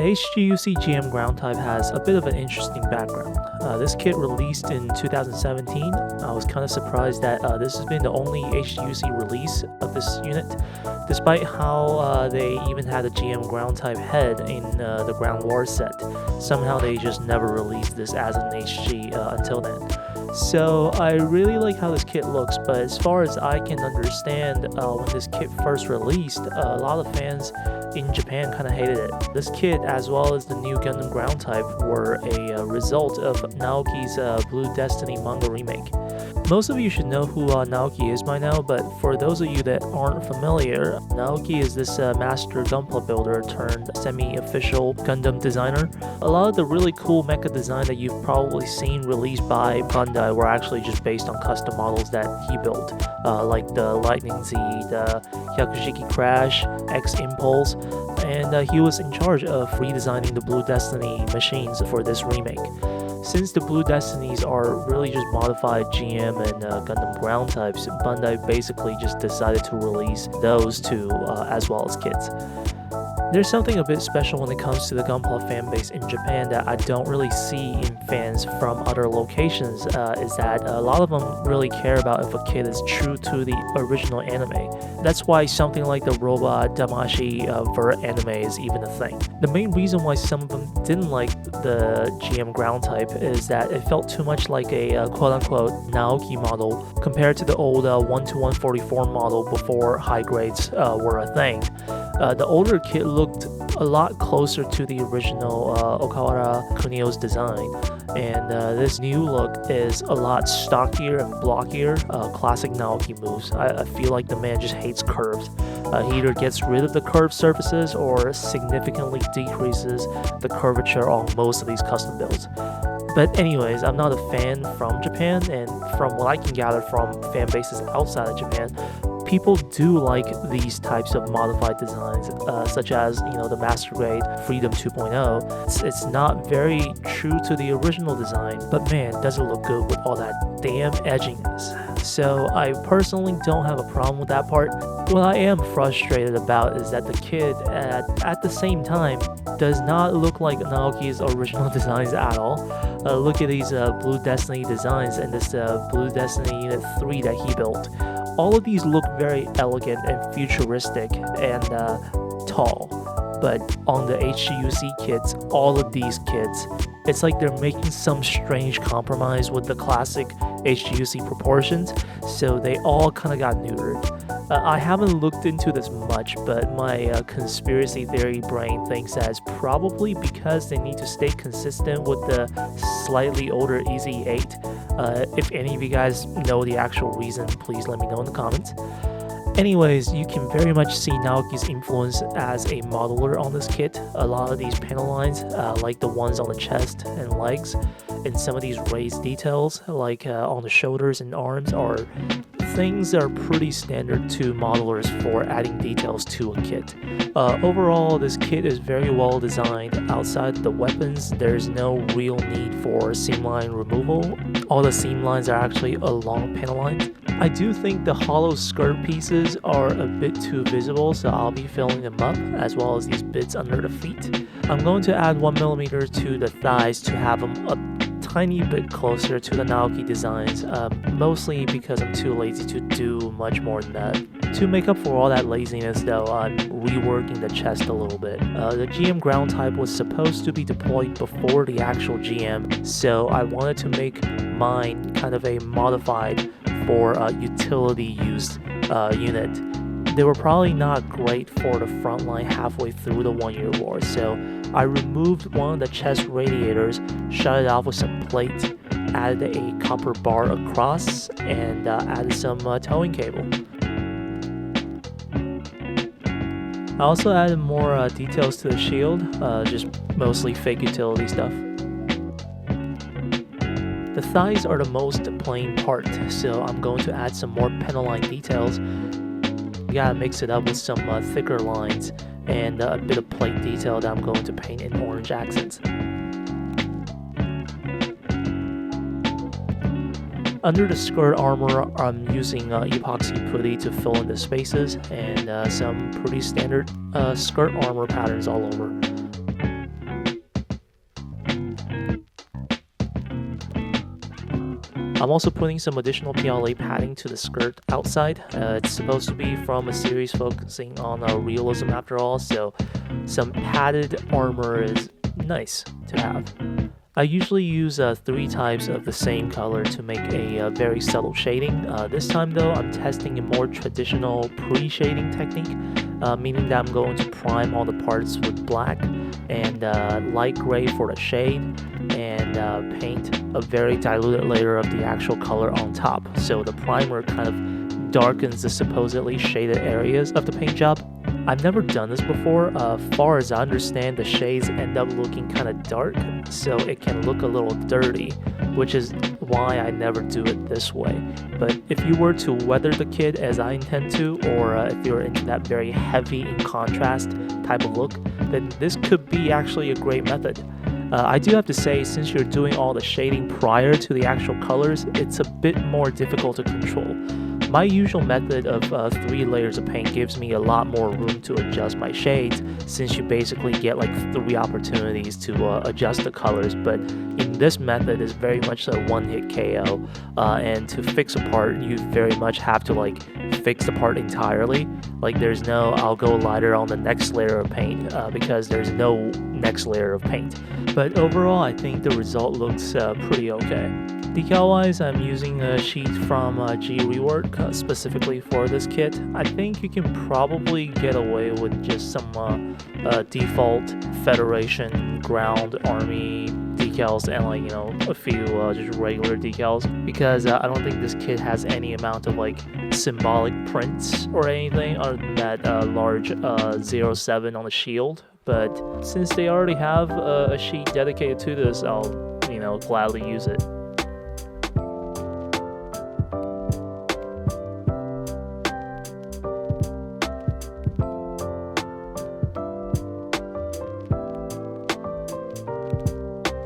HGUC GM ground type has a bit of an interesting background. This kit released in 2017. I was kind of surprised that this has been the only HGUC release of this unit, despite how they even had a GM ground type head in the ground war set. Somehow they just never released this as an HG until then. So I really like how this kit looks, but as far as I can understand, when this kit first released, a lot of fans in Japan kind of hated it. This kit, as well as the new Gundam ground type, were a result of Naoki's Blue Destiny manga remake. Most of you should know who Naoki is by now, but for those of you that aren't familiar, Naoki is this master Gunpla builder turned semi-official Gundam designer. A lot of the really cool mecha design that you've probably seen released by Bandai were actually just based on custom models that he built, like the Lightning Z, the Hyakushiki Crash, X Impulse, and he was in charge of redesigning the Blue Destiny machines for this remake. Since the Blue Destinies are really just modified GM and Gundam ground types, Bandai basically just decided to release those two as well as kits. There's something a bit special when it comes to the Gunpla fanbase in Japan that I don't really see in fans from other locations, is that a lot of them really care about if a kit is true to the original anime. That's why something like the Robot Damashi Vert anime is even a thing. The main reason why some of them didn't like the GM ground type is that it felt too much like a quote-unquote Naoki model compared to the old 1-144 model before high grades were a thing. The older kit looked a lot closer to the original Okawara Kunio's design, and this new look is a lot stockier and blockier, classic Naoki moves. I feel like the man just hates curves. He either gets rid of the curved surfaces or significantly decreases the curvature on most of these custom builds. But anyways, I'm not a fan from Japan, and from what I can gather from fan bases outside of Japan, people do like these types of modified designs, such as, the Master Grade Freedom 2.0. It's not very true to the original design, but man, does it look good with all that damn edginess. So I personally don't have a problem with that part. What I am frustrated about is that the kit, at the same time, does not look like Naoki's original designs at all. Look at these Blue Destiny designs and this Blue Destiny Unit 3 that he built. All of these look very elegant and futuristic and tall, but on the HGUC kits, all of these kits, it's like they're making some strange compromise with the classic HGUC proportions, so they all kind of got neutered. I haven't looked into this much, but my conspiracy theory brain thinks that it's probably because they need to stay consistent with the slightly older EZ8. If any of you guys know the actual reason, please let me know in the comments. Anyways, you can very much see Naoki's influence as a modeler on this kit. A lot of these panel lines, like the ones on the chest and legs, and some of these raised details, like on the shoulders and arms, are things that are pretty standard to modelers for adding details to a kit. Overall, this kit is very well designed. Outside the weapons, there's no real need for seam line removal. All the seam lines are actually along panel lines. I do think the hollow skirt pieces are a bit too visible, so I'll be filling them up, as well as these bits under the feet. I'm going to add 1mm to the thighs to have them a tiny bit closer to the Naoki designs, mostly because I'm too lazy to do much more than that. To make up for all that laziness though, I'm reworking the chest a little bit. The GM ground type was supposed to be deployed before the actual GM, so I wanted to make mine kind of a modified for utility use unit. They were probably not great for the front line halfway through the 1 year war, so I removed one of the chest radiators, shut it off with some plate, added a copper bar across, and added some towing cable. I also added more details to the shield, just mostly fake utility stuff. The thighs are the most plain part, so I'm going to add some more panel line details. You gotta mix it up with some thicker lines and a bit of plate detail that I'm going to paint in orange accents. Under the skirt armor, I'm using epoxy putty to fill in the spaces and some pretty standard skirt armor patterns all over. I'm also putting some additional PLA padding to the skirt outside. It's supposed to be from a series focusing on realism after all, so some padded armor is nice to have. I usually use 3 types of the same color to make a very subtle shading. This time though, I'm testing a more traditional pre-shading technique, meaning that I'm going to prime all the parts with black and light gray for the shade, and paint a very diluted layer of the actual color on top. So the primer kind of darkens the supposedly shaded areas of the paint job. I've never done this before. Far as I understand, the shades end up looking kind of dark, so it can look a little dirty, which is why I never do it this way. But if you were to weather the kit as I intend to, or if you're into that very heavy in contrast type of look, then this could be actually a great method. I do have to say, since you're doing all the shading prior to the actual colors, it's a bit more difficult to control. My usual method of 3 layers of paint gives me a lot more room to adjust my shades, since you basically get like 3 opportunities to adjust the colors, but in this method is very much a one-hit KO, and to fix a part you very much have to like fix the part entirely. Like there's no I'll go lighter on the next layer of paint, because there's no next layer of paint. But overall I think the result looks pretty okay. Decal wise, I'm using a sheet from G Rework specifically for this kit. I think you can probably get away with just some default Federation, Ground, Army decals and like, you know, a few just regular decals, because I don't think this kit has any amount of like symbolic prints or anything other than that large 07 on the shield. But since they already have a sheet dedicated to this, I'll, you know, gladly use it.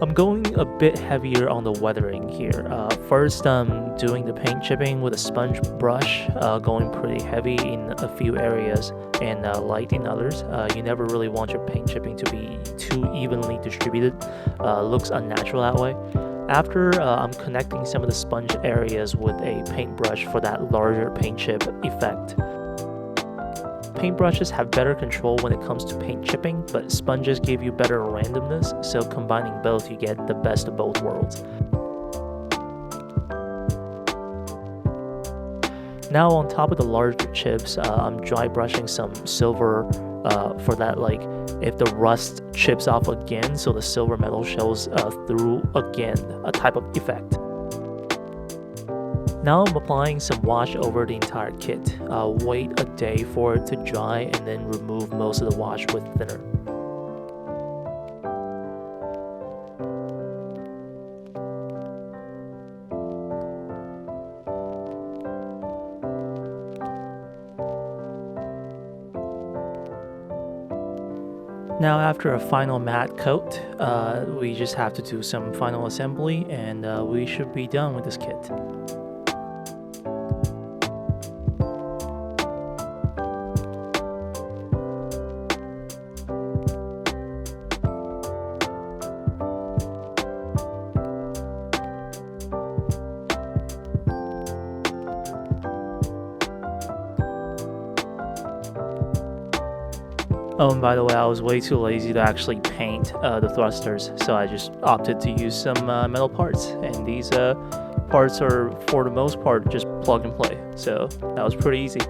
I'm going a bit heavier on the weathering here. First, I'm doing the paint chipping with a sponge brush, going pretty heavy in a few areas and light in others. You never really want your paint chipping to be too evenly distributed. Looks unnatural that way. After, I'm connecting some of the sponge areas with a paintbrush for that larger paint chip effect. Paintbrushes have better control when it comes to paint chipping, but sponges give you better randomness, so combining both you get the best of both worlds. Now on top of the larger chips, I'm dry brushing some silver for that, like if the rust chips off again, so the silver metal shows through again, a type of effect. Now I'm applying some wash over the entire kit. I'll wait a day for it to dry and then remove most of the wash with thinner. Now after a final matte coat, we just have to do some final assembly and we should be done with this kit. Oh, and by the way, I was way too lazy to actually paint the thrusters, so I just opted to use some metal parts, and these parts are, for the most part, just plug and play, so that was pretty easy.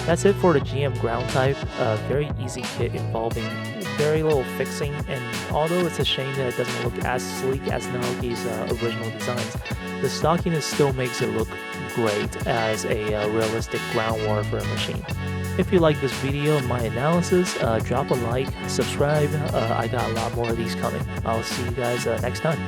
That's it for the GM ground type. Very easy kit involving very little fixing, and although it's a shame that it doesn't look as sleek as Naoki's original designs, the stockiness still makes it look great as a realistic ground warfare machine. If you like this video and my analysis, drop a like, subscribe. I got a lot more of these coming. I'll see you guys next time.